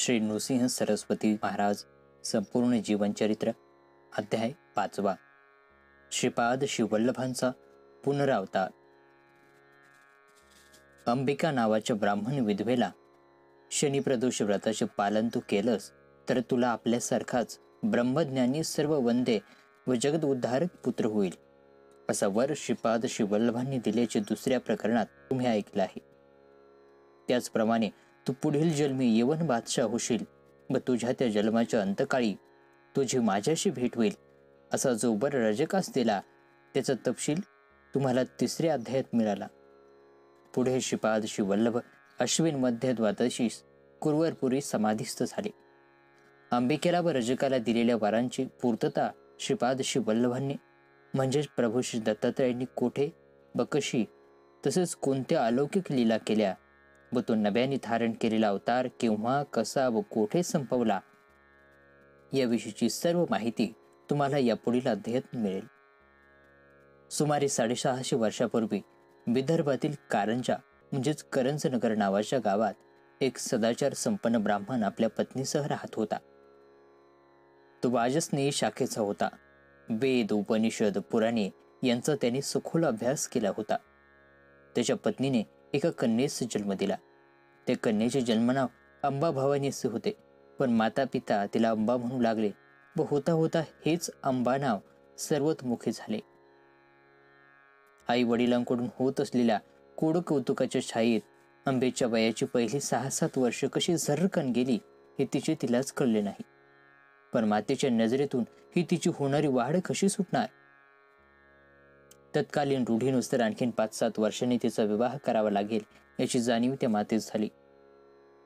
श्री नृसिंह सरस्वती महाराज संपूर्ण जीवनचरित्र अध्याय 5. श्रीपाद शिववल्लभांचा पुनरावतार. अंबिका नावाच्या ब्राह्मण विधवेला शनिप्रदोष व्रताचे पालन तू केलंस तर तुला आपल्यासारखाच ब्रह्मज्ञानी सर्व वंदे व जगद उद्धारक पुत्र होईल, असा वर श्रीपाद शिववल्लभांनी दिल्याचे दुसऱ्या प्रकरणात तुम्ही ऐकलं आहे. त्याचप्रमाणे तू पुढील जन्मी यवन बादशाह होशील व तुझ्या त्या जन्माच्या अंतकाळी तुझी माझ्याशी भेट होईल, असा जो वर रजकास दिला त्याचा तपशील तुम्हाला तिसऱ्या अध्यायात मिळाला. पुढे श्रीपाद शिववल्लभ अश्विन मध्य द्वादशीस कुरवरपुरी समाधीस्थ झाले. अंबिकेला व रजकाला दिलेल्या वरांची पूर्तता श्रीपाद शिववल्लभांनी म्हणजेच प्रभू श्री दत्तात्रयांनी कोठे व कशी तसेच कोणत्या अलौकिक लीला केल्या व तो नव्याने धारण केलेला अवतार केव्हा कसा व कोठे संपवला याविषयीची सर्व माहिती तुम्हाला यापुढील अध्यायात मिळेल. सुमारे 650 वर्षापूर्वी विदर्भातील कारंजा म्हणजेच करंजनगर नावाच्या गावात एक सदाचार संपन्न ब्राह्मण आपल्या पत्नीसह राहत होता. तो वाजस्नेयी शाखेचा होता. वेद, उपनिषद, पुराणे यांचा त्याने सखोल अभ्यास केला होता. त्याच्या पत्नीने एका कन्येस जन्म दिला. त्या कन्येचे जन्मनाव अंबा भवानी असे होते, पण माता पिता तिला अंबा म्हणू लागले व होता होता हेच अंबा नाव सर्वतोमुखी झाले. आई वडिलांकडून होत असलेल्या कोड कौतुकाच्या छायेत अंबेच्या वयाची पहिली 6-7 वर्ष कशी झर्रकन गेली हे तिलाच कळले नाही. पण मातेच्या नजरेतून ही तिची होणारी वाढ कशी सुटणार? तत्कालीन रूढीनुसार आणखीन 5-7 वर्षांनी तिचा विवाह करावा लागेल याची जाणीव त्या मातेस झाली.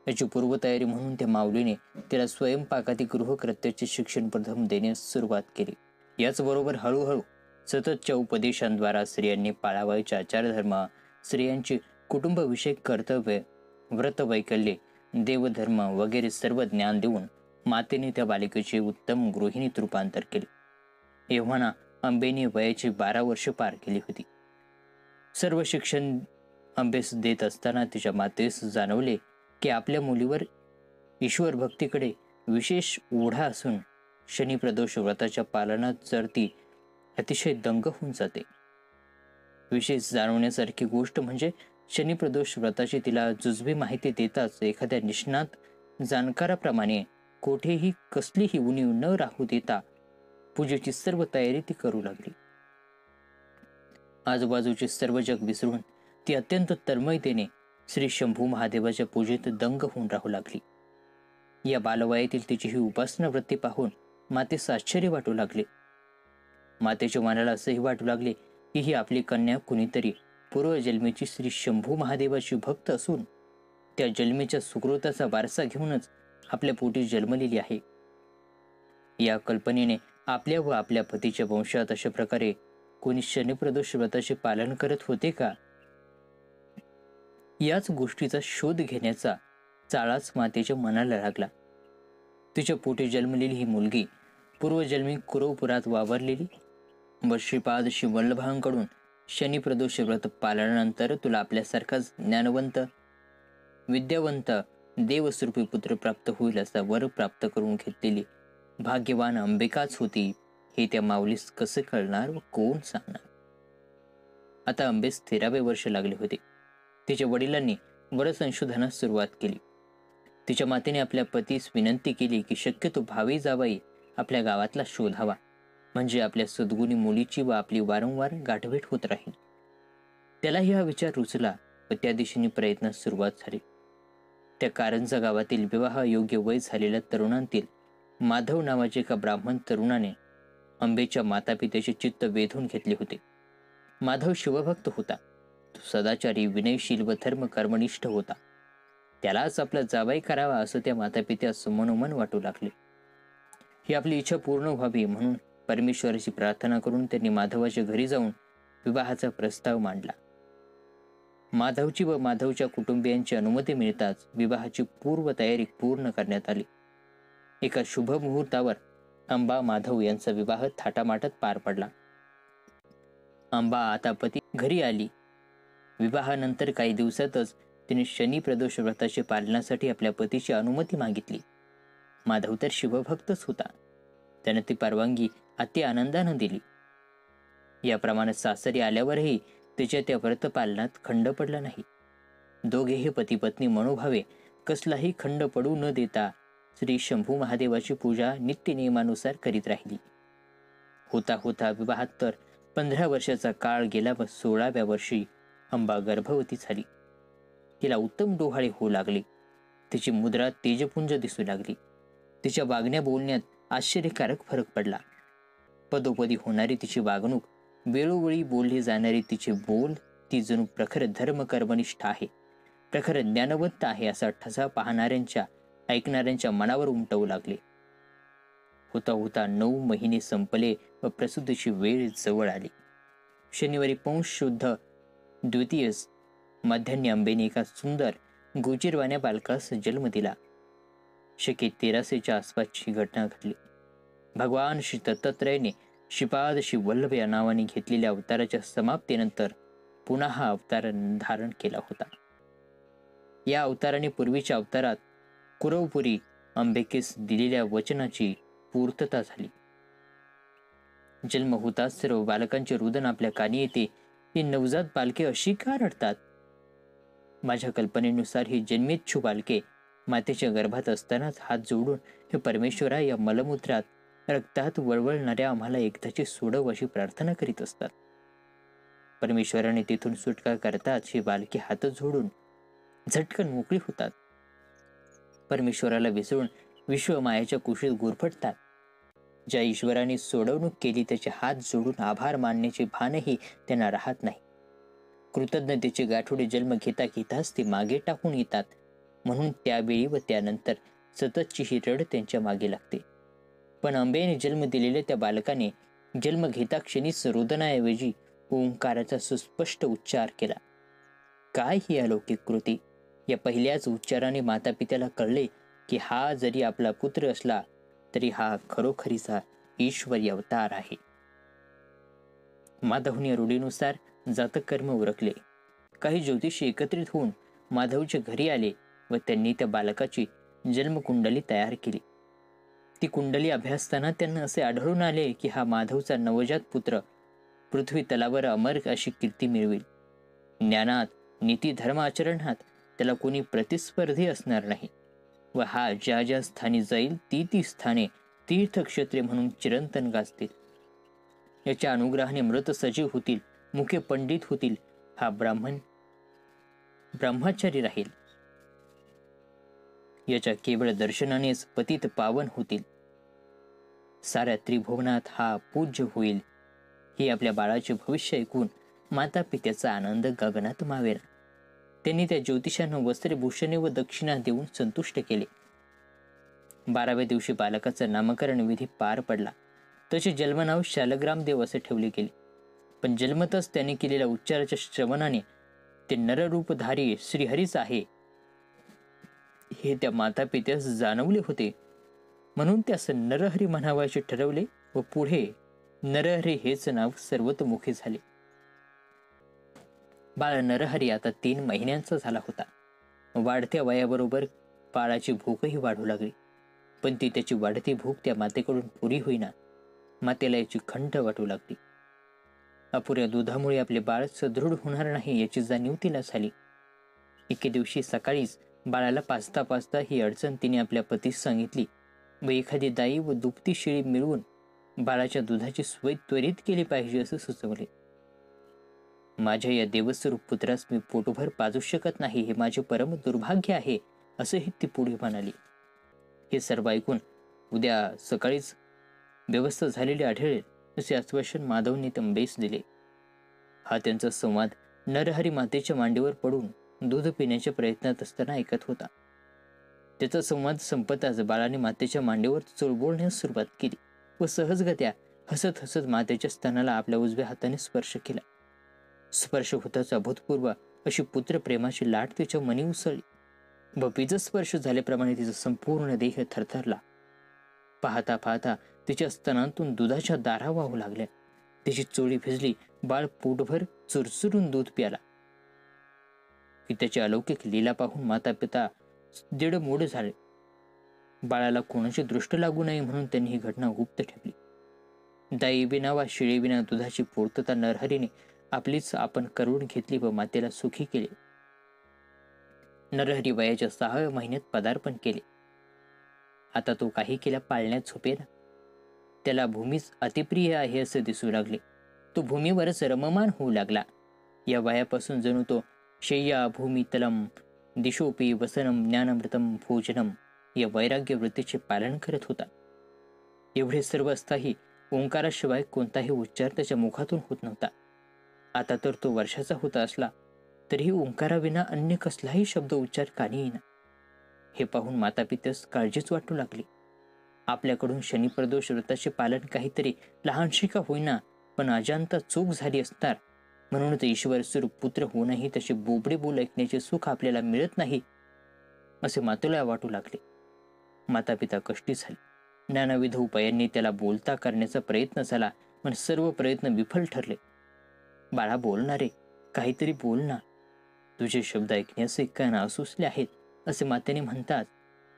याची पूर्वतयारी म्हणून त्या माऊलीने तिला स्वयंपाकादी गृहकृत्याचे शिक्षण प्रथम देण्यास सुरुवात केली. याचबरोबर हळूहळू सततच्या उपदेशांद्वारा स्त्रियांनी पाळावयाचे आचारधर्म, स्त्रियांची कुटुंबविषयक कर्तव्य, व्रतवैकल्ये, देवधर्म वगैरे सर्व ज्ञान देऊन मातेने त्या बालिकेचे उत्तम गृहिणीत रूपांतर केले. एव्हाना अंबेने वयाची 12 वर्ष पार केली होती. सर्व शिक्षण अंबेस देत असताना तिच्या मातेस जाणवले की आपल्या मुलीवर ईश्वर भक्तीकडे विशेष ओढा असून शनिप्रदोष व्रताच्या पालनात जर ती अतिशय दंग होऊन जाते. विशेष जाणवण्यासारखी गोष्ट म्हणजे शनिप्रदोष व्रताची तिला जुजबी माहिती देताच एखाद्या निष्णात जाणकाराप्रमाणे कोठेही कसलीही उणीव न राहू देता पूजेची सर्व तयारी ती करू लागली. आजूबाजूचे सर्व जग विसरून ती अत्यंत तन्मयतेने श्री शंभू महादेवाच्या पूजेत दंग होऊन राहू लागली. या बालवयातील तिची ही उपासना वृत्ती पाहून मातेस आश्चर्य वाटू लागले. मातेच्या मनाला असेही वाटू लागले की ही आपली कन्या कुणीतरी पूर्वजन्मीची श्री शंभू महादेवाची भक्त असून त्या जन्मीच्या सुकृताचा वारसा घेऊनच आपल्या पोटी जन्मलेली आहे. या कल्पनेने आपल्या व आपल्या पतीच्या वंशात अशा प्रकारे कोणी शनिप्रदोष व्रताचे पालन करत होते का, याच गोष्टीचा शोध घेण्याचा चाळाच मातेच्या मनाला लागला. तिच्या पोटी जन्मलेली ही मुलगी पूर्वजन्मी कुरवपुरात वावरलेली व श्रीपाद शिववल्लभांकडून शनिप्रदोष व्रत पालनानंतर तुला आपल्यासारखाच ज्ञानवंत, विद्यावंत, देवस्वरूपी पुत्र प्राप्त होईल असा वर प्राप्त करून घेतलेली भाग्यवान अंबिकाच होती हे त्या माऊलीस कसे कळणार व कोण सांगणार? आता अंबेस 13वे वर्ष लागले होते. तिच्या वडिलांनी वरसंशोधनास सुरुवात केली. तिच्या मातेने आपल्या पतीस विनंती केली की शक्यतो भावी जावाई आपल्या गावातला शोधावा, म्हणजे आपल्या सद्गुणी मुलीची व आपली वारंवार गाठभेट होत राहील. त्यालाही हा विचार रुचला व त्या दिशेने प्रयत्नास सुरुवात झाली. त्या कारंजा गावातील विवाह योग्य वय झालेल्या तरुणांतील माधव नावाचे एका ब्राह्मण तरुणाने अंबेच्या मातापित्याचे चित्त वेधून घेतले होते. माधव शिवभक्त होता. तो सदाचारी, विनयशील व धर्म कर्मनिष्ठ होता. त्यालाच आपला जावाई करावा असं त्या मातापित्यास मनोमन वाटू लागले. ही आपली इच्छा पूर्ण व्हावी म्हणून परमेश्वराची प्रार्थना करून त्यांनी माधवाच्या घरी जाऊन विवाहाचा प्रस्ताव मांडला. माधवची व माधवच्या कुटुंबियांची अनुमती मिळताच विवाहाची पूर्वतयारी पूर्ण करण्यात आली. एका शुभ मुहूर्तावर अंबा माधव यांचा विवाह थाटामाटात पार पडला. अंबा आता पती घरी आली. विवाहानंतर काही दिवसातच तिने शनी प्रदोष व्रताच्या पालनासाठी आपल्या पतीची अनुमती मागितली. माधव तर शिवभक्तच होता. त्यानं ती परवानगी अति आनंदानं दिली. याप्रमाणे सासरी आल्यावरही तिच्या त्या व्रतपालनात खंड पडला नाही. दोघेही पती पत्नी मनोभावे कसलाही खंड पडू न देता श्री शंभू महादेवाची पूजा नित्य नियमानुसार करीत राहिली. होता होता विवाहात तर 15 वर्षाचा काळ गेला व 16व्या वर्षी अंबा गर्भवती झाली. तिला उत्तम डोहाळे होऊ लागले. तिची मुद्रा तेजपुंज दिसू लागली. तिच्या वागण्या बोलण्यात आश्चर्यकारक फरक पडला. पदोपदी होणारी तिची वागणूक, वेळोवेळी बोलले जाणारे तिचे बोल, ती जणू प्रखर धर्मकर्मनिष्ठ आहे, प्रखर ज्ञानवंत आहे असा ठसा पाहणाऱ्यांच्या ऐकणाऱ्यांच्या मनावर उमटवू लागले. होता होता 9 महिने संपले व प्रसूतीची वेळ जवळ आली. शनिवारी पौष शुद्ध द्वितीयस मध्यान्ही अंबेने एका सुंदर गोचिरवाण्या बालकास जन्म दिला. शके 1300च्या आसपासची घटना घडली. भगवान श्री दत्तात्रयाने श्रीपाद श्री वल्लभ या नावाने घेतलेल्या अवताराच्या समाप्तीनंतर पुन्हा हा अवतार धारण केला होता. या अवताराने पूर्वीच्या अवतारात कुरवपुरी अंबिकेस दिलेल्या वचनाची पूर्तता झाली. जन्म होताच सर्व बालकांचे रुदन आपल्या कानी येते. ही नवजात बालके अशी का रडतात? माझ्या कल्पनेनुसार ही जन्मेच्छू बालके मातेच्या गर्भात असतानाच हात जोडून हे परमेश्वरा, या मलमूत्रात रक्तात वळवळणाऱ्या आम्हाला एकदाची सोडव अशी प्रार्थना करीत असतात. परमेश्वराने तिथून सुटका करताच ही बालके हात जोडून झटकन मोकळी होतात. परमेश्वराला विसरून विश्वमायाच्या कुशीत गुरफटतात. ज्या ईश्वराने सोडवणूक केली त्याचे हात जोडून आभार मानण्याचे भानही त्यांना राहत नाही. कृतज्ञतेचे गाठोडे जन्म घेता घेताच ते मागे टाकून येतात. म्हणून त्यावेळी व त्यानंतर सततची ही रड त्यांच्या मागे लागते. पण अंबेने जन्म दिलेल्या त्या बालकाने जन्म घेता क्षणीच रोदनाऐवजी ओंकाराचा सुस्पष्ट उच्चार केला. काय ही अलौकिक कृती! या पहिल्याच उच्चाराने माता पित्याला कळले की हा जरी आपला पुत्र असला तरी हा खरोखरीचा ईश्वरी अवतार आहे. माधवने रूढीनुसार जातकर्म उरकले. काही ज्योतिषी एकत्रित होऊन माधवच्या घरी आले व त्यांनी त्या बालकाची जन्मकुंडली तयार केली. ती कुंडली अभ्यासताना त्यांना असे आढळून आले की हा माधवचा नवजात पुत्र पृथ्वी तलावर अमर अशी कीर्ती मिळवेल. ज्ञानात, नीती, धर्म आचरणात त्याला कोणी प्रतिस्पर्धी असणार नाही व हा ज्या ज्या स्थानी जाईल ती स्थाने तीर्थक्षेत्रे म्हणून चिरंतन गाजतील. याच्या अनुग्रहाने मृत सजीव होतील, मुखे पंडित होतील. हा ब्रह्मचारी राहील. याच्या केवळ दर्शनानेच पतित पावन होतील. साऱ्या त्रिभुवनात हा पूज्य होईल. हे आपल्या बाळाचे भविष्य ऐकून माता पित्याचा आनंद गगनात मावेना. त्यांनी त्या ज्योतिषांना वस्त्रभूषणे व दक्षिणा देऊन संतुष्ट केले. 12व्या दिवशी बालकाचा नामकरण विधी पार पडला. त्याचे जन्मनाव शालग्रामदेव असे ठेवले गेले. पण जन्मतच त्याने केलेल्या उच्चाराच्या श्रवणाने ते नररूपधारी श्रीहरीच आहे हे त्या माता पित्यास जाणवले होते. म्हणून त्यास नरहरी म्हणावयाचे ठरवले व पुढे नरहरी हेच नाव सर्वतोमुखी झाले. बाळ नरहरी आता 3 महिन्यांचा झाला होता. वाढत्या वयाबरोबर बाळाची भूकही वाढू लागली. पण ती त्याची वाढती भूक त्या मातेकडून पुरी होईना. मातेला याची खंत वाटू लागली. अपुऱ्या दुधामुळे आपले बाळ सदृढ होणार नाही याची जाणीव तिला झाली. एके दिवशी सकाळीच बाळाला पाजता ही अडचण तिने आपल्या पतीस सांगितली व एखादी दाई व दुभती शेळी मिळवून बाळाच्या दुधाची सोय त्वरित केली पाहिजे असे सुचवले. माझ्या या देवस्वरूप पुत्रास मी पोटभर पाजू शकत नाही, हे माझे परम दुर्भाग्य आहे असेही ती पुढे म्हणाली. हे सर्व ऐकून उद्या सकाळीच व्यवस्था झालेली आढळेल असे आश्वासन माधवने तंबेस दिले. हा त्यांचा संवाद नरहरी मातेच्या मांडीवर पडून दूध पिण्याच्या प्रयत्नात असताना ऐकत होता. त्याचा संवाद संपताच बाळाने मातेच्या मांडीवर चुळबुळण्यास सुरुवात केली व सहजगत्या हसत हसत मातेच्या स्तनाला आपल्या उजव्या हाताने स्पर्श केला. स्पर्श होताच अभूतपूर्व अशी पुत्रप्रेमाची लाट तिच्या मनी उसळली व बीजस्पर्श झाल्याप्रमाणे तिचा संपूर्ण देह थरथरला. पाहता पाहता तिच्या स्तनांतून दुधाच्या दारा वाहू लागल्या. तिची चोळी भिजली. बाळ पोटभर चुरचुरून दूध प्याला. की त्याची अलौकिक लीला पाहून माता पिता दृढमूढ झाले. बाळाला कोणाची दृष्ट लागू नये म्हणून त्यांनी ही घटना गुप्त ठेवली. दाईविना वा शिळीविना दुधाची पूर्तता नरहरीने आपलीच आपण करून घेतली व मातेला सुखी केले. नरहरी वयाच्या 6व्या महिन्यात पदार्पण केले. आता तो काही केल्या पाळण्यात झोपेना. त्याला भूमीच अतिप्रिय आहे असे दिसू लागले. तो भूमीवरच रममान होऊ लागला. या वयापासून जणू तो शय्या भूमितलम दिशोपी वसनम ज्ञानमृतम भोजनम या वैराग्य वृत्तीचे पालन करत होता. एवढे सर्व असताही ओंकाराशिवाय कोणताही उच्चार त्याच्या मुखातून होत नव्हता. आता तर तो वर्षाचा होता असला तरीही ओंकाराविना अन्य कसलाही शब्द उच्चार कानी येईना. हे पाहून मातापित्यास काळजीच वाटू लागली. आपल्याकडून शनिप्रदोष व्रताचे पालन काहीतरी लहानशी का होईना पण अजाणता चूक झाली असणार म्हणून ईश्वर स्वरूप पुत्र होऊनही तसे बोबडे बोल ऐकण्याचे सुख आपल्याला मिळत नाही असे मातुला वाटू लागले. मातापिता कष्टी झाले. नानाविध उपायांनी त्याला बोलता करण्याचा प्रयत्न झाला पण सर्व प्रयत्न विफल ठरले. बाळा बोलणारे, काहीतरी बोल ना. तुझे शब्द ऐकण्याचे कान आसुसले आहेत असे मातेने म्हणतात.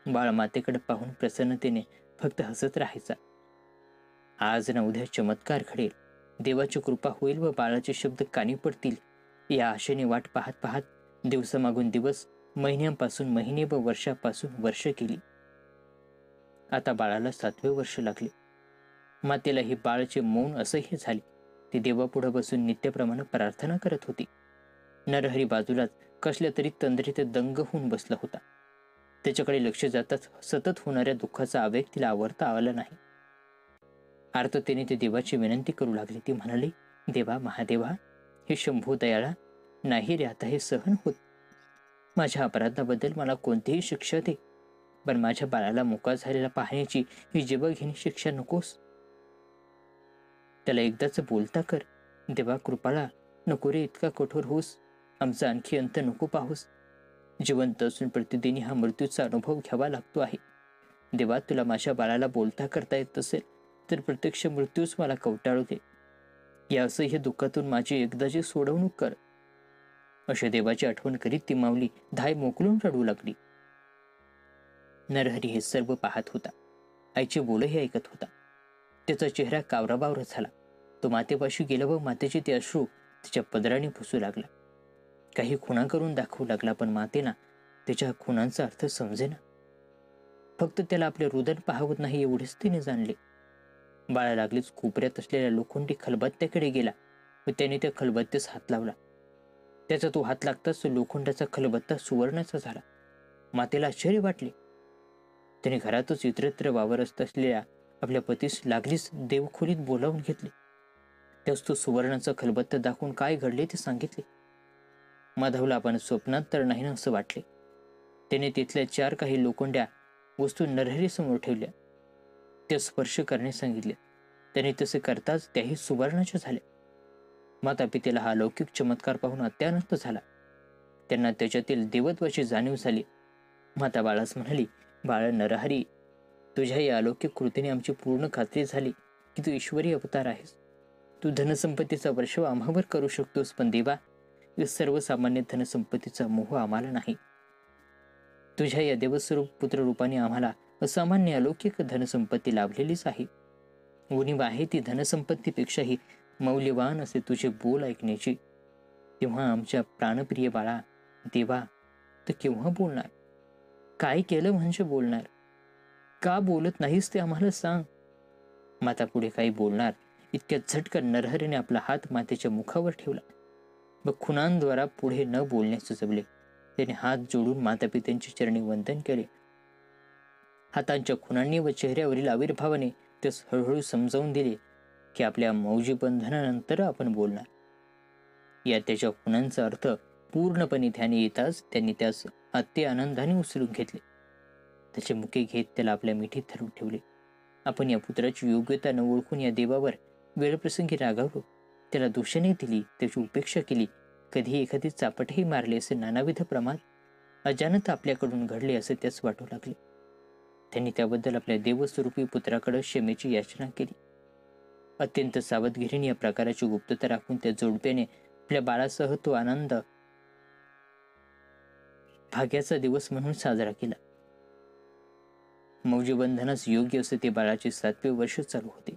बाळ मातेकडे पाहून प्रसन्नतेने फक्त हसत राहायचा. आज ना उद्या चमत्कार घडेल, देवाची कृपा होईल व बाळाचे शब्द कानी पडतील या आशेने वाट पाहत पाहत दिवसामागून दिवस, महिन्यांपासून महिने व वर्षापासून वर्ष गेली. आता बाळाला 7वे वर्ष लागले. मातेला ही बाळाचे मौन असह्य झाले. ती देवापुढे बसून नित्यप्रमाणे प्रार्थना करत होती. नरहरी बाजूलाच कसल्या तरी तंद्रीत दंग होऊन बसला होता. त्याच्याकडे लक्ष जाताच सतत होणाऱ्या दुःखाचा आवेग तिला आवरता आला नाही. आर्ततेने ते देवाची विनंती करू लागली. ती म्हणाली, देवा महादेवा, हे शंभू दयाळा, नाही रे आता हे सहन होत. माझ्या अपराधाबद्दल मला कोणतीही शिक्षा दे, पण माझ्या बाळाला मुका झालेला पाहण्याची ही जीवघेणी शिक्षा नकोस. त्याला एकदाच बोलता कर. देवा कृपाळा, नको रे इतका कठोर होस. आमचा आणखी अंत नको पाहूस. जिवंत असून प्रतिदिनी हा मृत्यूचा अनुभव घ्यावा लागतो आहे. देवा, तुला माझ्या बाळाला बोलता करता येत असेल तर प्रत्यक्ष मृत्यूच मला कवटाळू दे. या असह्य दुःखातून माझी एकदाची सोडवणूक कर. अशा देवाची आठवण करीत ती माऊली धाय मोकलून रडू लागली. नरहरी हे सर्व पाहत होता. आईचे बोलही ऐकत होता. त्याचा चेहरा कावराबावर झाला. तो मातेपाशी गेला व मातेचे ते अश्रू त्याच्या पदराने पुसू लागला. काही खुणा करून दाखवू लागला पण मातेना त्याच्या खुणांचा अर्थ समजेना. फक्त त्याला आपले रुदन पाहवत नाही एवढेच तिने जाणले. बाळा लागलीच कोपऱ्यात असलेल्या लोखंडी खलबत्त्याकडे गेला व त्याने त्या खलबत्त्यास हात लावला. त्याचा तो हात लागताच लोखंडाचा खलबत्ता सुवर्णाचा झाला. मातेला आश्चर्य वाटले. त्याने घरातच इतरत्र वावरत असलेल्या आपल्या पतीस लागलीच देवखोलीत बोलावून घेतले. त्यास तो सुवर्णाचा खलबत्ता दाखवून काय घडले ते सांगितले. माधवला आपण स्वप्नात तर नाही ना असं वाटले. त्याने तिथल्या 4 काही लोखंड्या वस्तू नरहरी समोर ठेवल्या. त्या स्पर्श करण्यास सांगितले. त्याने तसे करताच त्याही सुवर्णाच्या झाल्या. माता पितेला हा अलौकिक चमत्कार पाहून अत्यानंद झाला. त्यांना त्याच्यातील देवत्वाची जाणीव झाली. माता बाळास म्हणाली, बाळ नरहरी, तुझ्या या अलौकिक कृतीने आमची पूर्ण खात्री झाली की तू ईश्वरी अवतार आहेस. तू धनसंपत्तीचा वर्षाव आम्हावर करू शकतोस पण देवा, सर्वसामान्य धनसंपत्तीचा मोह आम्हाला नाही. तुझ्या या देवस्वरूप पुत्ररूपाने आम्हाला असामान्य अलौकिक धनसंपत्ती लाभलेलीच आहे. उणीव आहे ती धनसंपत्तीपेक्षाही मौल्यवान असे तुझे बोल ऐकण्याची. तेव्हा आमच्या प्राणप्रिय बाळा, देवा, तर केव्हा बोलणार? काय केलं म्हणजे बोलणार? का बोलत नाहीस ते आम्हाला सांग. माता पुढे काही बोलणार इतक्या झटकन नरहरीने आपला हात मातेच्या मुखावर ठेवला व खुणांद्वारा पुढे न बोलण्यास सुचवले. त्याने हात जोडून मातापित्यांच्या चरणी वंदन केले. हातांच्या खुणांनी व चेहऱ्यावरील आविर्भावाने त्यास हळूहळू समजावून दिले की आपल्या मौजी बंधनानंतर आपण बोलणार. या त्याच्या खुणांचा अर्थ पूर्णपणे ध्यानी येताच त्यांनी त्यास अति आनंदाने उचलून घेतले. त्याचे मुके घेत त्याला आपल्या मिठीत धरून ठेवले. आपण या पुत्राची योग्यता न ओळखून या देवावर वेळप्रसंगी रागावलो, त्याला दूषणे दिली, त्याची उपेक्षा केली, कधी एखादी चापटही मारली असे नानाविध प्रमाद अचानक आपल्याकडून घडले असे त्यास वाटू लागले. त्यांनी त्याबद्दल आपल्या देवस्वरूपी पुत्राकडे क्षमेची याचना केली. अत्यंत सावधगिरीने या प्रकाराची गुप्तता राखून त्या जोडप्याने आपल्या बाळासह तो आनंद भाग्याचा दिवस म्हणून साजरा केला. मौजीबंधनास योग्य असे ते बाळाचे 7वे वर्ष चालू होते.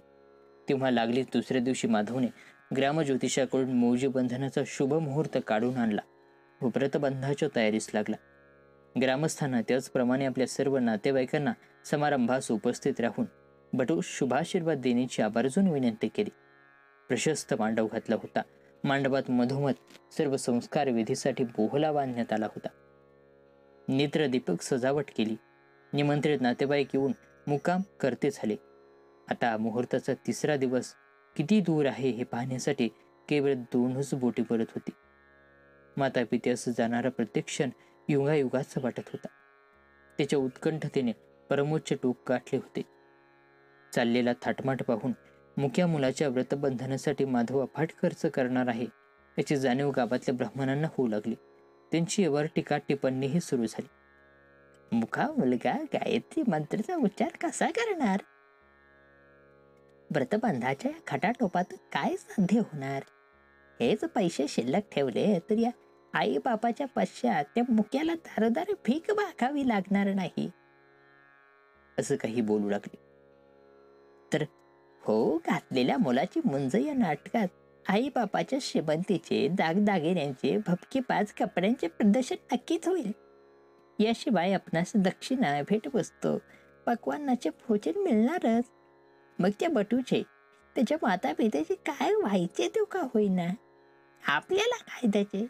तेव्हा लागली दुसऱ्या दिवशी माधवने ग्रामज्योतिषाकडून मौजीबंधनाचा शुभ मुहूर्त काढून आणला व व्रतबंधाच्या तयारीस लागला. ग्रामस्थांना त्याचप्रमाणे आपल्या सर्व नातेवाईकांना समारंभास उपस्थित राहून बटू शुभाशीर्वाद देण्याची आवर्जून विनंती केली. प्रशस्त मांडव घातला होता. मांडवात मधोमध सर्व संस्कार विधीसाठी बोहला बांधण्यात आला होता. नेत्रदीपक सजावट केली. निमंत्रित नातेवाईक येऊन मुक्काम करते झाले. आता मुहूर्ताचा 3रा दिवस किती दूर आहे हे पाहण्यासाठी केवळ 2च बोटी परत होती. माता पित्यास जाणारा प्रत्येक क्षण युगायुगाचा वाटत होता. त्याच्या उत्कंठतेने परमोच्च टोक गाठले होते. चाललेला थाटमाट पाहून मुक्या मुलाच्या व्रतबंधनासाठी माधव अफाट खर्च करणार आहे याची जाणीव गावातल्या ब्राह्मणांना होऊ लागली. त्यांची यावर टीका टिप्पणीही सुरू झाली. मुका मुलगा गायत्री मंत्राचा उच्चार कसा करणार? व्रतबंधाच्या खटाटोपात काय साध्य होणार? हेच पैसे शिल्लक ठेवले तर या आई बापाच्या पश्चात त्या मुक्याला दारोदार भीक मागावी लागणार नाही. असं काही बोलू लागले. तर हो घातलेल्या मुलाची मुंज या नाटकात आई बापाच्या श्रीमंतीचे, दागदागिन्यांचे, भपकेबाज कपड्यांचे प्रदर्शन नक्कीच होईल. याशिवाय आपणास दक्षिणा, भेटवस्तू, पक्वान्नाचे भोजन मिळणारच. मग त्या बटूचे, त्याच्या माता पित्याचे काय व्हायचे तो का होईना, आपल्याला काय त्याचे?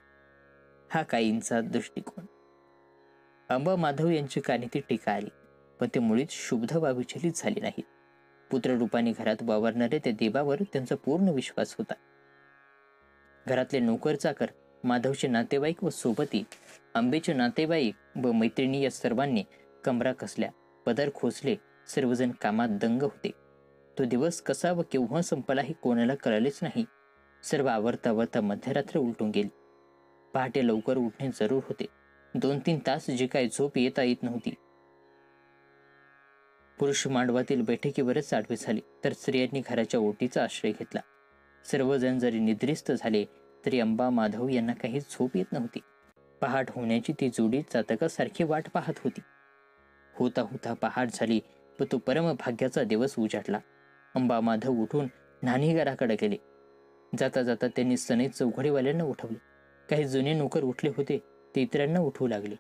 हा काहींचा दृष्टिकोन. अंबा माधव यांची कानी ती टीका आली, पण ते मुळीच शुद्ध वा विचलित झाले नाहीत. पुत्ररूपाने घरात वावरणारे त्या देवावर त्यांचा पूर्ण विश्वास होता. घरातले नोकर चाकर, माधवचे नातेवाईक व सोबती, आंबेचे नातेवाईक व मैत्रिणी या सर्वांनी कमरा कसल्या, पदर खोचले, सर्वजण कामात दंग होते. तो दिवस कसा व केव्हा संपला हे कोणाला कळलेच नाही. सर्व आवरता आवरता मध्यरात्र उलटून गेली. पहाटे लवकर उठणे जरूर होते. 2-3 तास जी काही झोप येत नव्हती. पुरुष मांडवातील बैठकीवरच आडवे झाले, तर स्त्रियांनी घराच्या ओटीचा आश्रय घेतला. सर्वजण जरी निद्रिस्त झाले तरी अंबा माधव यांना काही झोप येत नव्हती. पहाट होण्याची ती जोडी चातकासारखी वाट पाहत होती. होता होता पहाट झाली व तो परमभाग्याचा दिवस उजाडला. अंबा माधव उठून न्हाणीघराकडे गेले. जाता जाता त्यांनी सनई चौघडीवाल्यांना उठवले. काही जुने नोकर उठले होते, ते इतरांना उठवू लागले.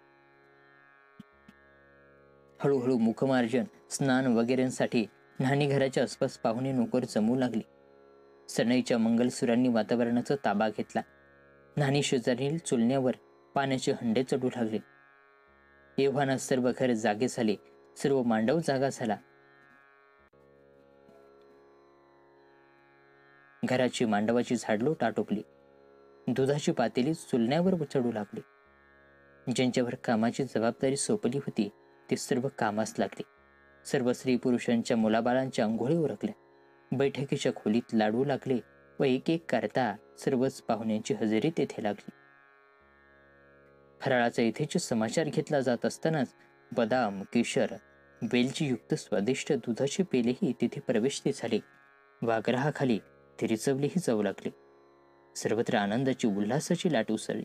हळूहळू मुखमार्जन, स्नान वगैरेंसाठी न्हाणीघराच्या आसपास पाहुणे नोकर जमू लागले. सनईच्या मंगलसुरांनी वातावरणाचा ताबा घेतला. न्हाणी शेजारील चुलण्यावर पाण्याचे हंडे चढू लागले. एव्हाना सर्व घर जागे झाले. सर्व मांडव जागा झाला. घराची मांडवाची झाडलोट आटोपली. दुधाची पातेली चुलण्यावर चढू लागली. ज्यांच्यावर कामाची जबाबदारी सोपली होती ते सर्व कामास लागले. सर्व स्त्री पुरुषांच्या मुलाबाळांच्या अंघोळी उरकल्या. बैठकीच्या खोलीत लाडू लागले व एक एक करता सर्वच पाहुण्यांची हजेरी तेथे लागली. फराळाचा येथेच समाचार घेतला जात असतानाच बदाम, केशर, वेलचीयुक्त स्वादिष्ट दुधाचे पेलेही तिथे प्रवेशित झाले. वाग्रहाखाली ते रिचवलेही जाऊ लागले. सर्वत्र आनंदाची, उल्हासाची लाट उसळली.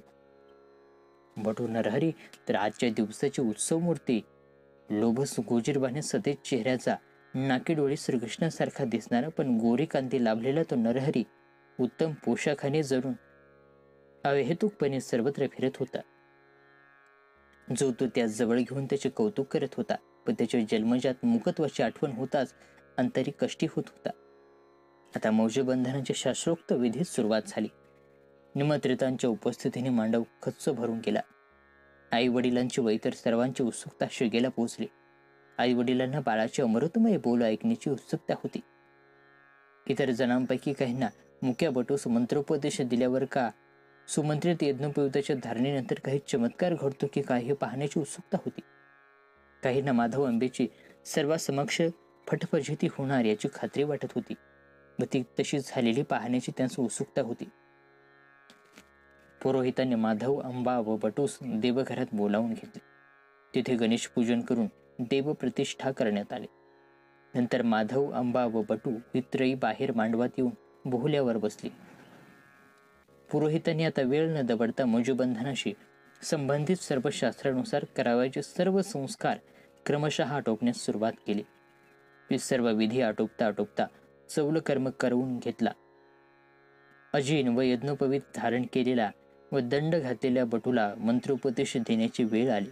बटू नरहरी तर आजच्या दिवसाची उत्सव मूर्ती, लोभस गोजीरवाण्या सतेज चेहऱ्याचा, नाकी डोळे श्रीकृष्णासारखा दिसणारा पण गोरी कांती लाभलेला तो नरहरी उत्तम पोशाखाने जरून अहेतुकपणे सर्वत्र फिरत होता. जो तो त्या जवळ घेऊन त्याचे कौतुक करत होता, पण त्याच्या जन्मजात मुकत्वाची आठवण होताच अंतरी कष्टी होत होता. आता मौजेबंधनाच्या शास्त्रोक्त विधीत सुरुवात झाली. निमंत्रितांच्या उपस्थितीने मांडव खच्च भरून गेला. आई वडिलांची व इतर सर्वांची उत्सुकता शिगेला पोहोचली. आई वडिलांना बाळाचे अमृतमय बोल ऐकण्याची उत्सुकता होती. इतर जणांपैकी काहींना मुक्या बटूस मंत्रोपदेश दिल्यावर का सुमंत्रित यज्ञोपवीताच्या धारणेनंतर काही चमत्कार घडतो की काय हे पाहण्याची उत्सुकता होती. काहींना माधव आंबेची सर्वांसमक्ष फटफजिती होणार याची खात्री वाटत होती व ती तशी झालेली पाहण्याची त्यांची उत्सुकता होती. पुरोहितांनी माधव, अंबा व बटूस देवघरात बोलावून घेतले. तिथे गणेश पूजन करून देवप्रतिष्ठा करण्यात आले. नंतर माधव, अंबा व बटू ही त्रयी बाहेर मांडवात येऊन बोहल्यावर बसली. पुरोहितांनी आता वेळ न दवडता मौजेबंधनाशी संबंधित सर्व शास्त्रानुसार करावयाचे सर्व संस्कार क्रमशः आटोपण्यास सुरुवात केली. सर्व विधी आटोपता आटोपता चौल कर्म करून घेतला. अजीन व यज्ञोपवीत धारण केलेला व दंड घातलेल्या बटूला मंत्रोपदेश देण्याची वेळ आली.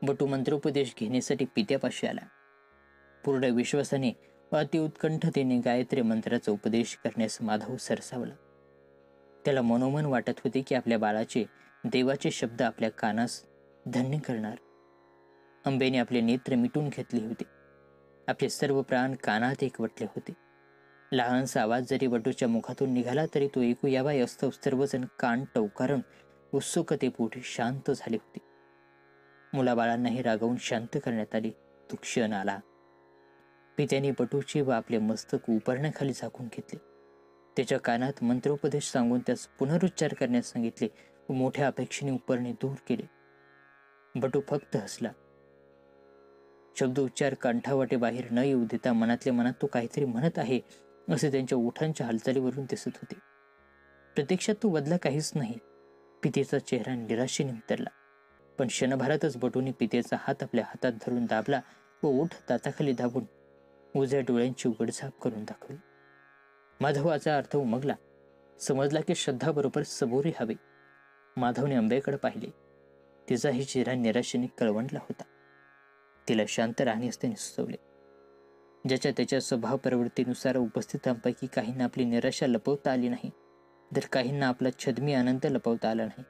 बटू मंत्रोपदेश घेण्यासाठी पित्यापाशी आला. पूर्ण विश्वासाने व अतिउत्कंठतेने गायत्री मंत्राचा उपदेश करण्यास माधव सरसावला. त्याला मनोमन वाटत होते की आपल्या बाळाचे देवाचे शब्द आपल्या कानास धन्य करणार. अंबेने आपले नेत्र मिटून घेतले होते. आपले सर्व प्राण कानात एकवटले होते. लहानसा आवाज जरी बटूच्या मुखातून निघाला तरी तो ऐकू यावा असतो. सर्वजण कान टवकारून उत्सुकतेपोटी शांत झाले होते. मुलाबाळांनाही रागवून शांत करण्यात आले. तो क्षण आला. पित्याने बटूचे व आपले मस्तक उपरण्याखाली झाकून घेतले. त्याच्या कानात मंत्रोपदेश सांगून त्यास पुनरुच्चार करण्यास सांगितले व मोठ्या अपेक्षेने उपरणे दूर केले. बटू फक्त हसला. शब्द उच्चार कंठावाटे बाहेर न येऊ देता मनातल्या मनात तो काहीतरी म्हणत आहे असे त्यांच्या ओठांच्या हालचालीवरून दिसत होते. प्रत्यक्षात तो बदला काहीच नाही. पितेचा चेहरा निराशेने उतरला. पण क्षणभरातच बटूने पितेचा हात आपल्या हातात धरून दाबला व ओठ दाताखाली दाबून उजव्या डोळ्यांची उघडझाप करून दाखवली. माधवाचा अर्थ उमगला. समजला की श्रद्धाबरोबर सबोरी हवे. माधवने अंबेकडे पाहिले. तिचाही चेहरा निराशेने कळवंडला होता. तिला शांत राहण्यास त्याने सुचवले. ज्याच्या त्याच्या स्वभाव प्रवृत्तीनुसार उपस्थितांपैकी काहींना आपली निराशा लपवता आली नाही, तर काहींना आपला छद्मी आनंद लपवता आला नाही.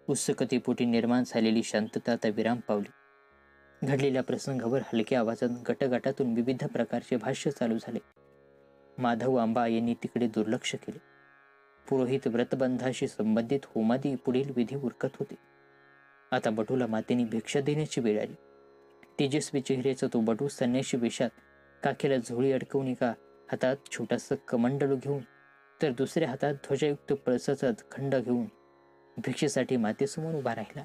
उत्सुकतेपोटी निर्माण झालेली शांतता आता विराम पावली. घडलेल्या प्रसंगावर हलक्या आवाजात गटगटातून विविध प्रकारचे भाष्य चालू झाले. माधव आंबा यांनी तिकडे दुर्लक्ष केले. पुरोहित व्रतबंधाशी संबंधित होमादी पुढील विधी उरकत होते. आता बटूला मातेने भिक्षा देण्याची वेळ आली. तेजस्वी चेहऱ्याचा तो बटू संन्याशी वेशात, काखेला झोळी अडकवून एका हातात छोटासा कमंडलू घेऊन तर दुसऱ्या हातात ध्वजयुक्त पळसाचा खंड घेऊन भिक्षेसाठी मातेसमोर उभा राहिला.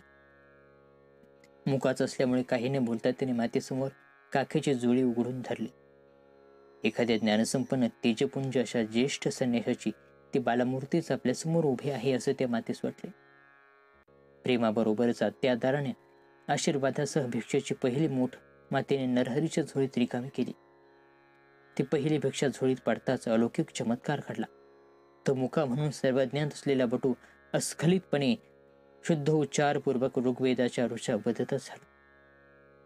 मुकाच असल्यामुळे काही न बोलता त्याने मातेसमोर काखेची जुळी उघडून धरली. एखाद्या ज्ञानसंपन्न तेजपुंज अशा ज्येष्ठ संन्याशाची ती बालामूर्तीच आपल्यासमोर उभी आहे असे त्या मातेस वाटले. प्रेमाबरोबरच त्यादाराने आशीर्वादासह भिक्षेची पहिली मूठ मातेने नरहरीच्या झोळीत रिकामी केली. ती पहिली भिक्षा झोळीत पडताच अलौकिक चमत्कार घडला. तो मुका म्हणून सर्वज्ञात असलेला बटू अस्खलितपणे शुद्ध उच्चारपूर्वक ऋग्वेदाच्या ऋचा बदतच झाला.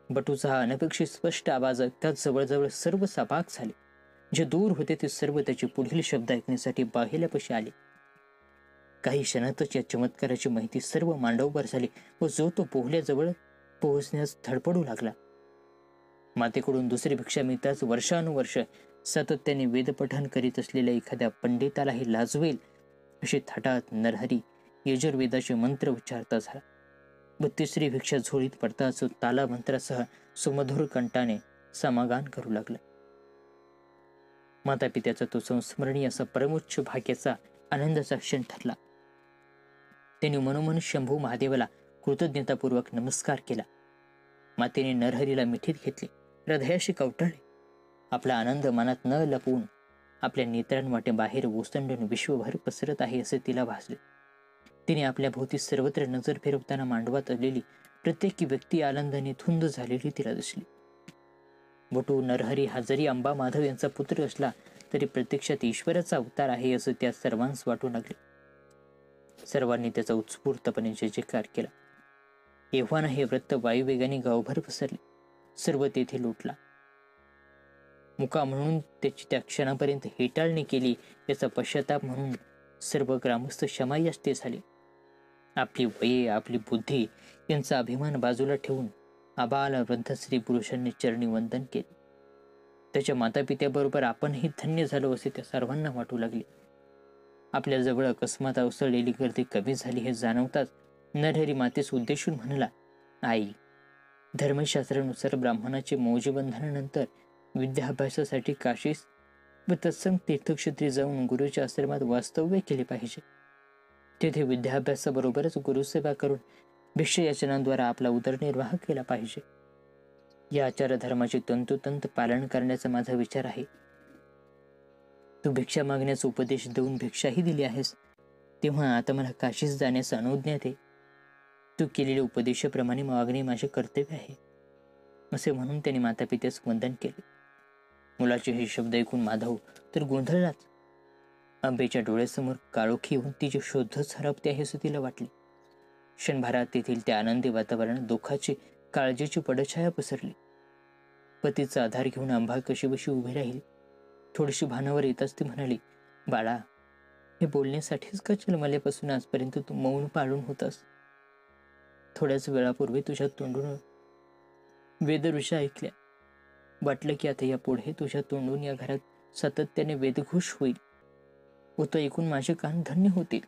बटूचा हा अनपेक्षित स्पष्ट आवाज ऐकताच जवळजवळ सर्व सपाक झाले. जे दूर होते ते सर्व त्याचे पुढील शब्द ऐकण्यासाठी बाहेल्यापाशी आले. काही क्षणातच या चमत्काराची माहिती सर्व मांडवभर झाली व जो तो पोहल्याजवळ पोहोचण्यास धडपडू लागला. मातेकडून दुसरी भिक्षा मिळताच वर्षानुवर्ष सातत्याने वेदपठण करीत असलेल्या एखाद्या पंडितालाही लाजवेल अशी थाटात नरहरी यजुर्वेदाचे मंत्र उच्चारता झाला व तिसरी भिक्षा झोळीत पडताच ताला मंत्रासह सुमधुर कंठाने समागान करू लागला. माता पित्याचा तो संस्मरणीय असा परमोच्च भाग्याचा आनंदाचा क्षण ठरला. त्यांनी मनोमन शंभू महादेवाला कृतज्ञतापूर्वक नमस्कार केला. मातेने नरहरीला मिठीत घेतले, हृदयाशी कवटाळले. आपला आनंद मनात न लपवून आपल्या नेत्रांवाटे बाहेर ओसंडून विश्वभर पसरत आहे असे तिला भासले. तिने आपल्या भोवती सर्वत्र नजर फिरवताना मांडवात आलेली प्रत्येक व्यक्ती आनंदाने धुंद झालेली तिला दिसली. बटू नरहरी हा जरी अंबा माधव यांचा पुत्र असला तरी प्रत्यक्षात ईश्वराचा अवतार आहे असं त्या सर्वांस वाटू लागले. सर्वांनी त्याचा उत्स्फूर्तपणे जय जयकार केला. एव्हाना हे वृत्त वायुवेगाने गावभर पसरले. सर्व तेथे लुटला. मुका म्हणून त्याची त्या क्षणापर्यंत हेटाळणी केली याचा पश्चाताप म्हणून सर्व ग्रामस्थ क्षमायस्ते झाले. आपली वये, आपली बुद्धी यांचा अभिमान बाजूला ठेवून आबाल वृद्ध स्त्री पुरुषांनी चरणी वंदन केले. त्याच्या मातापित्याबरोबर आपणही धन्य झालो असे त्या सर्वांना वाटू लागले. आपल्या जवळ अकस्मात अवसळलेली गर्दी कमी झाली हे जाणवताच नरहरी मातेस उद्देशून म्हणाला, आई, धर्मशास्त्रानुसार ब्राह्मणाचे मौजबंधनानंतर विद्याभ्यासासाठी काशीस व तत्संग तीर्थक्षेत्री जाऊन गुरुच्या आश्रमात वास्तव्य केले पाहिजे. तेथे विद्याभ्यासाबरोबरच गुरुसेवा करून भिक्षयाचनाद्वारा आपला उदरनिर्वाह केला पाहिजे. या आचारधर्माचे तंतोतंत पालन करण्याचा माझा विचार आहे. तू भिक्षा मागण्याचा उपदेश देऊन भिक्षाही दिली आहेस, तेव्हा आता मला काशीस जाण्यास अनुज्ञा दे. तू केलेल्या उपदेशाप्रमाणे मागणे माझे कर्तव्य आहे. असे म्हणून त्याने मातापित्यास वंदन केले. मुलाचे हे शब्द ऐकून माधव तर गोंधळलाच. अंबेच्या डोळ्यासमोर काळोखी येऊन तिची शोधच हरपते आहे असं तिला वाटले. क्षणभरात तेथील त्या आनंदी वातावरणात दुःखाची काळजीची पडछाया पसरली. पतीचा आधार घेऊन आंबा कशीबशी उभी राहील. थोडीशी भानावर येताच ती म्हणाली, बाळा, हे बोलण्यासाठीच का जन्मल्यापासून आजपर्यंत तू मौन पाळून होतास? थोड्याच वेळापूर्वी तुझ्या तोंडून वेदऋषा ऐकल्या. वाटलं की आता यापुढे तुझ्या तोंडून या घरात सातत्याने वेदघोष होईल व तो ऐकून माझे कान धन्य होतील.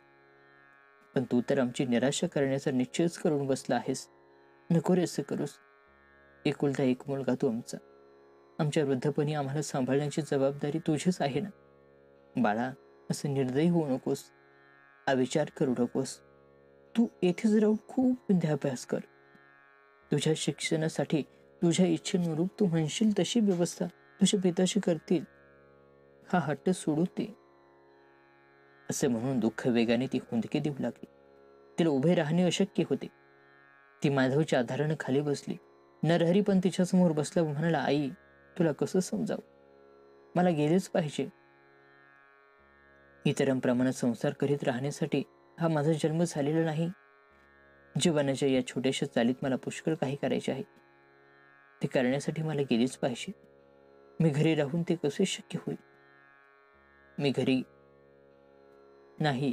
पण तू तर आमची निराशा करण्याचा निश्चयच करून बसला आहेस. नको रे असं करूस. एकुलता एक मुलगा तू आमचा. आमच्या वृद्धपणी आम्हाला सांभाळण्याची जबाबदारी तुझीच आहे ना. बाळा, असं निर्दयी होऊ नकोस. अविचार करू नकोस. तू येथेच राहून खूप विद्याभ्यास कर. तुझ्या शिक्षणासाठी तुझ्या इच्छेनुरूप तू म्हणशील तशी व्यवस्था तुझ्या पिताशी करतील. हा हट्ट सोडू दे. असे म्हणून दुःख वेगाने ती हुंदके देऊ लागली. तिला उभे राहणे अशक्य होते. ती माधवच्या आधारानं खाली बसली. नरहरी पण तिच्यासमोर बसला व म्हणाला, आई, तुला कसं समजावं? मला गेलेच पाहिजे. इतरांप्रमाणे संसार करीत राहण्यासाठी हा माझा जन्म झालेला नाही. जीवनाच्या या छोट्याशा चालीत मला पुष्कळ काही करायचे आहे. ते करण्यासाठी मला गेलीच पाहिजे. मी घरी राहून ते कसे शक्य होईल? मी घरी नाही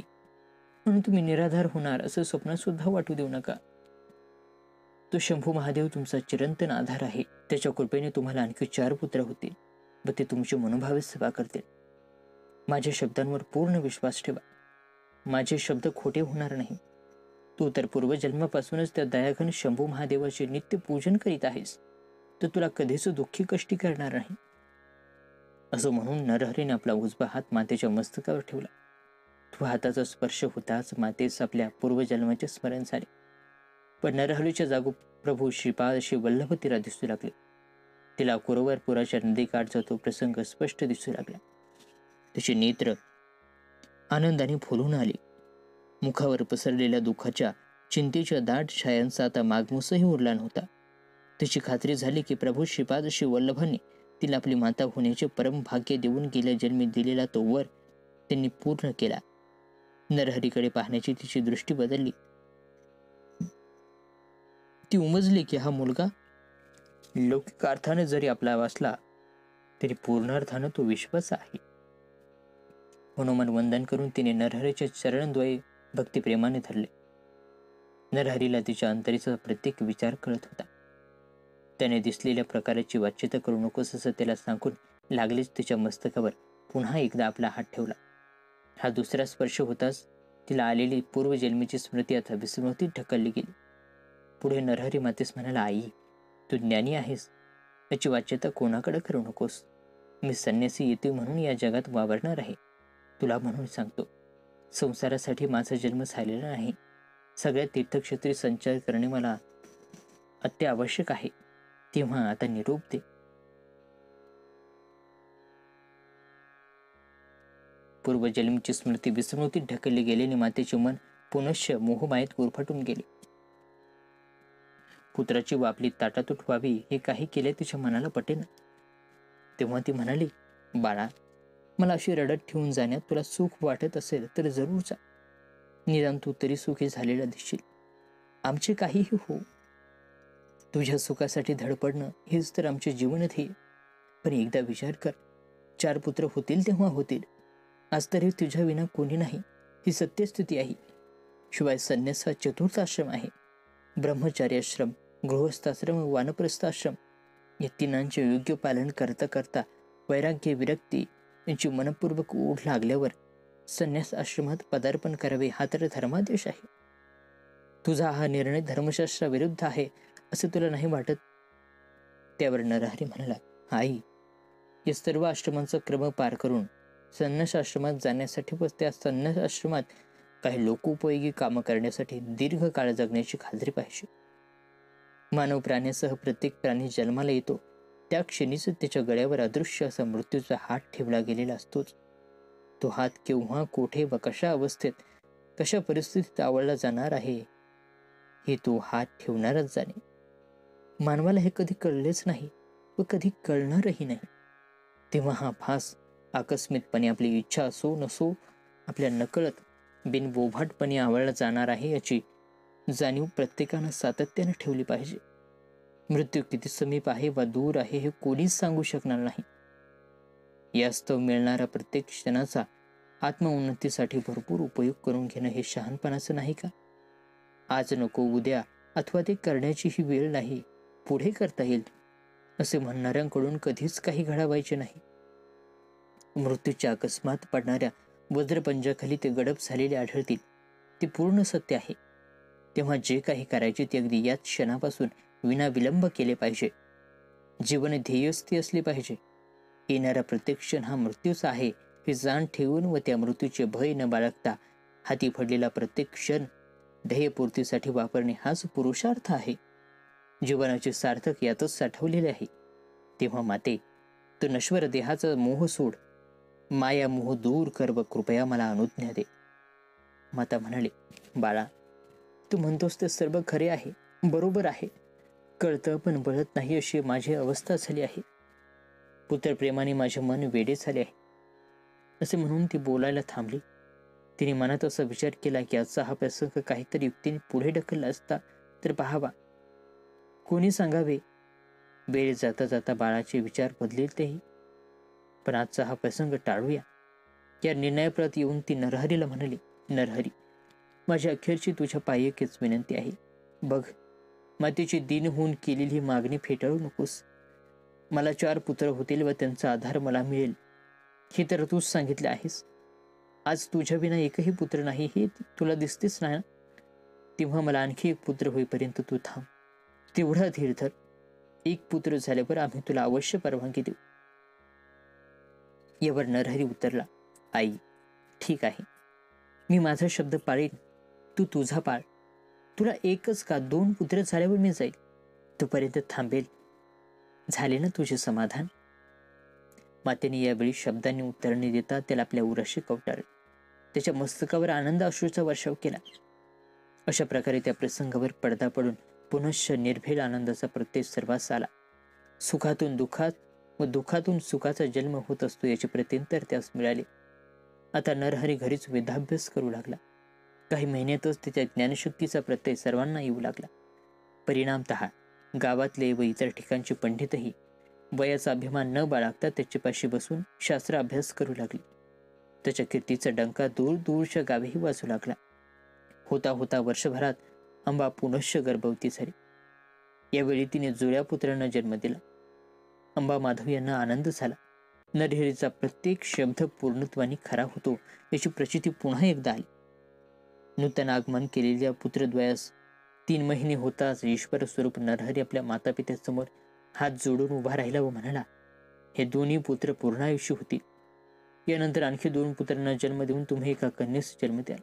म्हणून तुम्ही निराधार होणार असं स्वप्नात सुद्धा वाटू देऊ नका. तो शंभू महादेव तुमचा चिरंतन आधार आहे. त्याच्या कृपेने तुम्हाला आणखी 4 पुत्र होतील व ते तुमची मनोभावे सेवा करतील. माझ्या शब्दांवर पूर्ण विश्वास ठेवा. माझे शब्द खोटे होणार नाही. तू तर पूर्वजन्मापासूनच त्या दयाघन शंभू महादेवाचे नित्य पूजन करीत आहेस, तर तुला कधीच दुःखी कष्टी करणार नाही. असं म्हणून नरहरीने आपला उजवा हात मातेच्या मस्तकावर ठेवला. तो हाताचा स्पर्श होताच मातेस आपल्या पूर्वजन्माचे स्मरण झाले. पण नरहरीच्या जागो प्रभू श्रीपाद श्री वल्लभ तिला दिसू लागले. तिला कुरवरपुराच्या नदीकाठचा तो प्रसंग स्पष्ट दिसू लागला. तिचे नेत्र आनंदाने फुलून आले. मुखावर पसरलेल्या दुःखाच्या चिंतेच्या दाट छायांचा आता मागमूसही उरला नव्हता. तिची खात्री झाली की प्रभू श्रीपाद श्री वल्लभांनी तिला आपली माता होण्याचे परम भाग्य देऊन गेल्या जन्मी दिलेला तो वर त्यांनी पूर्ण केला. नरहरीकडे पाहण्याची तिची दृष्टी बदलली. ती उमजली की हा मुलगा लौकिक अर्थाने जरी आपला वाचला तरी पूर्ण अर्थानं तो विश्वास आहे. हनुमान वंदन करून तिने नरहरीच्या चरणद्वये भक्तिप्रेमाने धरले. नरहरीला तिच्या अंतरीचा प्रत्येक विचार कळत होता. त्याने दिसलेल्या प्रकाराची वाच्यता करू नकोस असं त्याला सांगून लागलीच तिच्या मस्तकावर पुन्हा एकदा आपला हात ठेवला. हा दुसरा स्पर्श होताच तिला आलेली पूर्वजन्मीची स्मृती आता विस्मृतीत ढकलली गेली. पुढे नरहरी मातेस म्हणाला, आई, तू ज्ञानी आहेस, याची वाच्यता कोणाकडे करू नकोस. मी संन्यासी येते म्हणून या जगात वावरणार आहे. तुला म्हणून सांगतो, संसारासाठी माझा जन्म झालेला नाही. सगळ्या तीर्थक्षेत्री संचार करणे मला अत्यावश्यक आहे. तेव्हा आता निरोप दे. पूर्वजन्मीची स्मृती विस्मृतीत ढकलली गेलेली मातेचे मन पुनश्च मोहमायेत गुरफटून गेले. पुत्राची व आपली ताटातूट व्हावी हे काही केले तिच्या मनाला पटेना. तेव्हा ती म्हणाली, बाळा, मला अशी रडत ठेवून जाण्यात तुला सुख वाटत असेल तर जरूर जा. निदान तू तरी सुखी झालेला दिसशील. आमचे काहीही हो, तुझ्या सुखासाठी धडपडणं हेच तर आमचे जीवन ध्येय. पण एकदा विचार कर, 4 पुत्र होतील तेव्हा होतील. आज तरी तुझ्या विना कोणी नाही, ही सत्यस्थिती आहे. शिवाय संन्यास हा चतुर्थ आश्रम आहे. ब्रह्मचार्याश्रम, गृहस्थाश्रम व वानप्रस्थाश्रम या तिनांचे योग्य पालन करता करता वैराग्य विरक्ती यांची मनपूर्वक ओढ लागल्यावर संन्यास आश्रमात पदार्पण करावे हा तर धर्मादेश आहे. तुझा हा निर्णय धर्मशास्त्राविरुद्ध आहे असं तुला नाही वाटत? त्यावर नरहरी म्हणाला, आई, या सर्व आश्रमांचा क्रम पार करून संन्यास आश्रमात जाण्यासाठी व त्या संन्यास आश्रमात काही लोकोपयोगी कामं करण्यासाठी दीर्घ काळ जगण्याची खात्री पाहिजे. मानव प्राण्यासह प्रत्येक प्राणी जन्माला येतो त्या क्षणीच त्याच्या गळ्यावर अदृश्य असा मृत्यूचा हात ठेवला गेलेला असतोच. तो हात केव्हा, कोठे व कशा अवस्थेत, कशा परिस्थितीत आवळला जाणार आहे हे तो हात ठेवणारच जाणे. मानवाला हे कधी कळलेच नाही व कधी कळणारही नाही. तेव्हा हा भास आकस्मितपणे आपली इच्छा असो नसो आपल्या नकळत बिनबोभाटपणे आवळला जाणार आहे याची जाणीव प्रत्येकानं सातत्याने ठेवली पाहिजे. मृत्यू किती समीप आहे वा दूर आहे हे कोणीच सांगू शकणार नाही. यास्तव मिळणारा प्रत्येक क्षणाचा आत्मउन्नतीसाठी भरपूर उपयोग करून घेणं हे शहाणपणाचं नाही का? आज नको उद्या अथवा ते करण्याची ही वेळ नाही, पुढे करता येईल असे म्हणणाऱ्यांकडून कधीच काही घडावायचे नाही. मृत्यूच्या अकस्मात पडणाऱ्या वज्रपंजाखाली ते गडप झालेले आढळतील, ते पूर्ण सत्य आहे. तेव्हा जे काही करायचे ते अगदी याच क्षणापासून विनाविलंब केले पाहिजे. जीवन ध्येयस्थ असले पाहिजे. येणारा प्रत्येक क्षण हा मृत्यूचा आहे हे जाण ठेवून व त्या मृत्यूचे भय न बाळगता हाती पडलेला प्रत्येक क्षण ध्येयपूर्तीसाठी वापरणे हाच पुरुषार्थ आहे. जीवनाचे सार्थक यातच साठवलेले आहे. तेव्हा माते, तू नश्वर देहाचा मोह सोड, माया मोह दूर कर व कृपया मला अनुज्ञा दे. माता म्हणाले, बाळा, तू म्हणतोस ते सर्व खरे आहे, बरोबर आहे. कळतं पण बळत नाही अशी माझी अवस्था झाली आहे. पुत्रप्रेमाने माझे मन वेडे झाले आहे. असे म्हणून ती बोलायला थांबली. तिने मनात असा विचार केला की आजचा हा प्रसंग काहीतरी युक्तीने पुढे ढकलला असता तर पाहावा. कोणी सांगावे, वेळ जाता जाता बाळाचे विचार बदलेल तेही. पण आजचा हा प्रसंग टाळूया. या निर्णयाप्रत येऊन ती नरहरीला म्हणाली, नरहरी, माझी अखेरची तुझ्या पायी एकच विनंती आहे. बघ, मातेची दिन होऊन केलेली मागणी फेटाळू नकोस. मला 4 पुत्र होतील व त्यांचा आधार मला मिळेल हे तर तूच सांगितले आहेस. आज तुझ्या विना एकही पुत्र नाही हे तुला दिसतेच ना. तेव्हा मला आणखी एक पुत्र होईपर्यंत तू थांब. तेवढा धीर धर. एक पुत्र झाल्यावर आम्ही तुला अवश्य परवानगी देऊ. यावर नरहरी उतरला, आई, ठीक आहे, मी माझा शब्द पाळीन, तू तुझा पाळ. तुला एकच का 2 पुत्र झाल्यावर मी जाईल. तोपर्यंत थांबेल. झाले ना तुझे समाधान? मातेने यावेळी शब्दांनी उत्तर न देता त्याला आपल्या उराशी कवटाळले. त्याच्या मस्तकावर आनंद अश्रूचा वर्षाव केला. अशा प्रकारे त्या प्रसंगावर पडदा पडून पुनश्च निर्भेळ आनंदाचा प्रत्यय सर्वांस आला. सुखातून दुःखात व दुःखातून सुखाचा जन्म होत असतो याचे प्रत्यंतर त्यास मिळाले. आता नरहरी घरीच वेदाभ्यास करू लागला. काही महिन्यातच त्याच्या ज्ञानशक्तीचा प्रत्यय सर्वांना येऊ लागला. परिणामतः गावातले व इतर ठिकाणचे पंडितही वयाचा अभिमान न बाळगता त्याच्यापाशी बसून शास्त्र अभ्यास करू लागले. त्याच्या कीर्तीचा डंका दूर दूरच्या गावीही वाजू लागला. होता होता वर्षभरात अंबा पुनश्च गर्भवती झाली. यावेळी तिने जुळ्या पुत्रांना जन्म दिला. अंबा माधव यांना आनंद झाला. नरहरीचा प्रत्येक शब्द पूर्णत्वाने खरा होतो याची प्रचिती पुन्हा एकदा आली. नूतन आगमन केलेल्या पुत्रद्वयास 3 महिने होताच ईश्वर स्वरूप नरहरी आपल्या मातापित्यासमोर हात जोडून उभा राहिला व म्हणाला, हे दोन्ही पुत्र पूर्णायुष्य होतील. यानंतर आणखी 2 पुत्रांना जन्म देऊन तुम्ही एका कन्येस जन्म द्याल.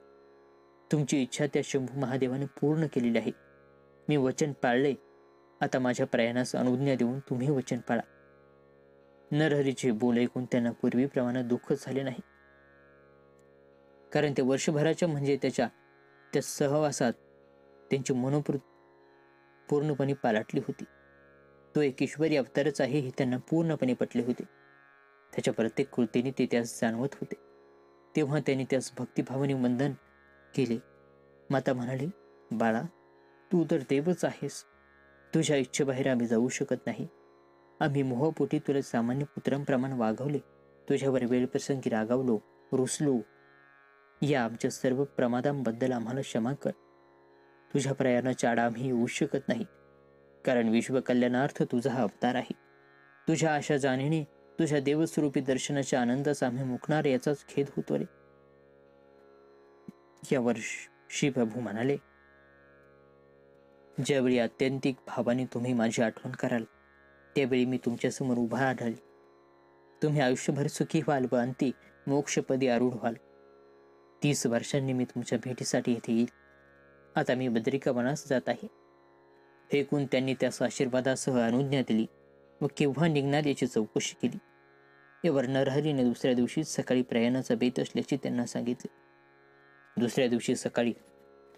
तुमची इच्छा त्या शंभू महादेवाने पूर्ण केलेली आहे. मी वचन पाळले. आता माझ्या प्रयाणास अनुज्ञा देऊन तुम्ही वचन पाळा. नरहरीचे बोल ऐकून त्यांना पूर्वीप्रमाणे दुःख झाले नाही. कारण ते वर्षभराच्या म्हणजे त्या सहवासात त्यांची मनोवृत्ती पूर्णपणे पालटली होती. तो एक ईश्वरी अवतारच आहे हे त्यांना पूर्णपणे पटले होते. त्याच्या प्रत्येक कृतीने ते त्यास जाणवत होते. तेव्हा त्यांनी त्यास भक्तिभावाने वंदन केले. माता म्हणाली, बाळा, तू तर देवच आहेस. तुझ्या इच्छेबाहेर आम्ही जाऊ शकत नाही. आम्ही मोहपोटी तुला सामान्य पुत्रांप्रमाणे वागवले. तुझ्यावर वेळप्रसंगी रागावलो, रुसलो. या आमच्या सर्व प्रमादांबद्दल आम्हाला क्षमा कर. तुझ्या प्रयाणाच्या आड आम्ही येऊ शकत नाही. कारण विश्वकल्याणार्थ तुझा हा अवतार आहे. तुझ्या आशा जाणीने तुझ्या देवस्वरूपी दर्शनाच्या आनंदाचा आम्ही मुकणार याचाच खेद होतो रे. यावर श्री प्रभू म्हणाले, ज्यावेळी आत्यंतिक भावाने तुम्ही माझी आठवण कराल त्यावेळी मी तुमच्यासमोर उभा आढळेल. तुम्ही आयुष्यभर सुखी व्हाल व अंती मोक्षपदी आरूढ व्हाल. 30 वर्षांनी मी तुमच्या भेटीसाठी येथे येईल. आता मी बद्रिकावनास जात आहे. ऐकून त्यांनी त्यास आशीर्वादासह अनुज्ञा दिली व केव्हा निघणार याची चौकशी केली. यावर नरहरीने दुसऱ्या दिवशी सकाळी प्रयाणाचा बेत असल्याचे त्यांना सांगितले. दुसऱ्या दिवशी सकाळी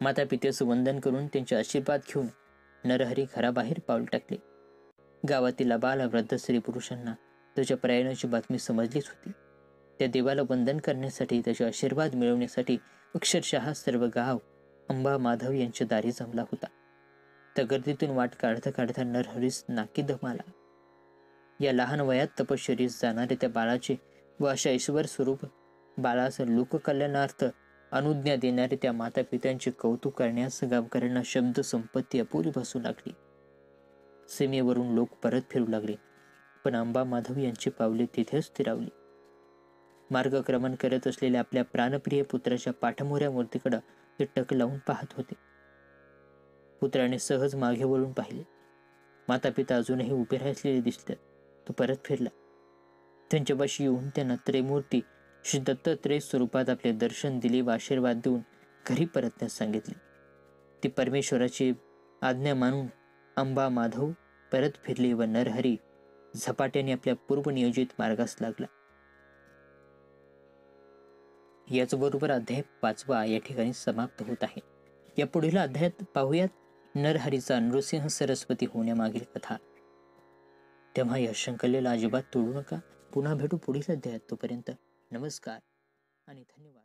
माता पित्याचं वंदन करून त्यांचे आशीर्वाद घेऊन नरहरी घराबाहेर पाऊल टाकले. गावातील आबाल वृद्ध स्त्री पुरुषांना त्याच्या प्रयाणाची बातमी समजलीच होती. त्या देवाला वंदन करण्यासाठी, त्याचे आशीर्वाद मिळवण्यासाठी अक्षरशः सर्व गाव अंबा माधव यांच्या दारी जमला होता. त्या गर्दीतून वाट काढता काढता नरहरीस नाकी दम आला. या लहान वयात तपश्चर्येस जाणाऱ्या त्या बाळाचे व अशा ईश्वर स्वरूप बाळास लोककल्याणार्थ अनुज्ञा देणारे त्या माता पित्यांचे कौतुक करण्यास गावकऱ्यांना शब्द संपत्ती अपुरी भासू लागली. सीमेवरून लोक परत फिरू लागले, पण अंबा माधव यांची पावले तिथेच स्थिरावली. मार्गक्रमण करत असलेल्या आपल्या प्राणप्रिय पुत्राच्या पाठमोऱ्या मूर्तीकडे ते टक लावून पाहत होते. पुत्राने सहज मागे वळून पाहिले. माता पिता अजूनही उभे राहिलेले दिसले. तो परत फिरला. त्यांच्यापाशी येऊन त्यांना त्रैमूर्ती श्री दत्तात्रय स्वरूपात आपले दर्शन दिले व आशीर्वाद देऊन घरी परतण्यास सांगितले. ती परमेश्वराची आज्ञा मानून अंबा माधव परत फिरले व नरहरी झपाट्याने आपल्या पूर्वनियोजित मार्गास लागला. याचबरोबर अध्याय 5 या ठिकाणी समाप्त होत आहे. या पुढील अध्यायात पाहूयात नरहरीचा नृसिंह सरस्वती होण्यामागील कथा. तेव्हा या शंकलेला अजिबात तोडू नका. पुन्हा भेटू पुढील अध्यायात. तोपर्यंत नमस्कार आणि धन्यवाद.